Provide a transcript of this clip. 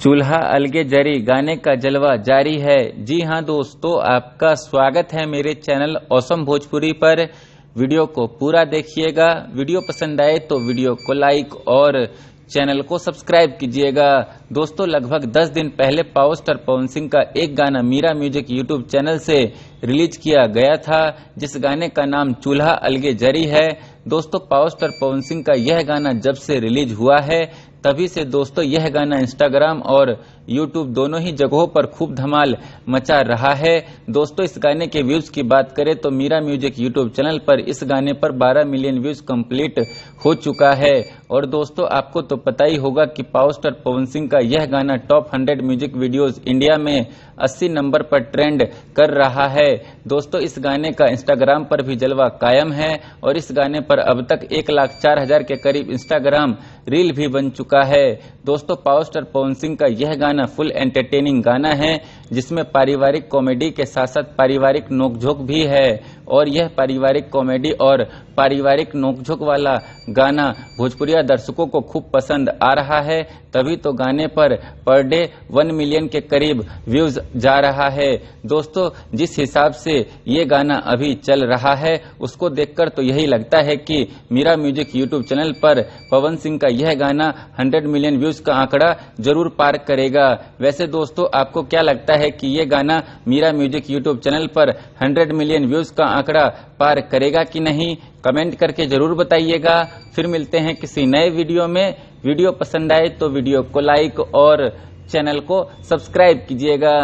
चूल्हा अलगे जरी गाने का जलवा जारी है। जी हां दोस्तों, आपका स्वागत है मेरे चैनल ऑसम भोजपुरी पर। वीडियो को पूरा देखिएगा। वीडियो पसंद आए तो वीडियो को लाइक और चैनल को सब्सक्राइब कीजिएगा। दोस्तों, लगभग 10 दिन पहले पावर स्टार पवन सिंह का एक गाना मीरा म्यूजिक यूट्यूब चैनल से रिलीज किया गया था, जिस गाने का नाम चूल्हा अलगे जरी है। दोस्तों, पावर स्टार पवन सिंह का यह गाना जब से रिलीज हुआ है तभी से दोस्तों यह गाना इंस्टाग्राम और यूट्यूब दोनों ही जगहों पर खूब धमाल मचा रहा है। दोस्तों, इस गाने के व्यूज की बात करें तो मीरा म्यूजिक यूट्यूब चैनल पर इस गाने पर 12 मिलियन व्यूज कंप्लीट हो चुका है। और दोस्तों, आपको तो पता ही होगा कि पावर स्टार पवन सिंह का यह गाना टॉप 100 म्यूजिक वीडियोज इंडिया में 80 नंबर पर ट्रेंड कर रहा है। दोस्तों, इस गाने का इंस्टाग्राम पर भी जलवा कायम है और इस गाने पर अब तक 1,04,000 के करीब इंस्टाग्राम रील भी बन चुका है। दोस्तों, पावर स्टार पवन सिंह का यह गाना फुल एंटरटेनिंग गाना है, जिसमें पारिवारिक कॉमेडी के साथ साथ पारिवारिक नोकझोंक भी है। और यह पारिवारिक कॉमेडी और पारिवारिक नोकझोंक वाला गाना भोजपुरिया दर्शकों को खूब पसंद आ रहा है, तभी तो गाने पर डे 1 मिलियन के करीब व्यूज जा रहा है। दोस्तों, जिस हिसाब से ये गाना अभी चल रहा है उसको देखकर तो यही लगता है कि मीरा म्यूजिक यूट्यूब चैनल पर पवन सिंह का यह गाना 100 मिलियन व्यूज का आंकड़ा जरूर पार करेगा। वैसे दोस्तों, आपको क्या लगता है कि ये गाना मीरा म्यूजिक यूट्यूब चैनल पर 100 मिलियन व्यूज का आंकड़ा पार करेगा कि नहीं? कमेंट करके जरूर बताइएगा। फिर मिलते हैं किसी नए वीडियो में। वीडियो पसंद आए तो वीडियो को लाइक और चैनल को सब्सक्राइब कीजिएगा।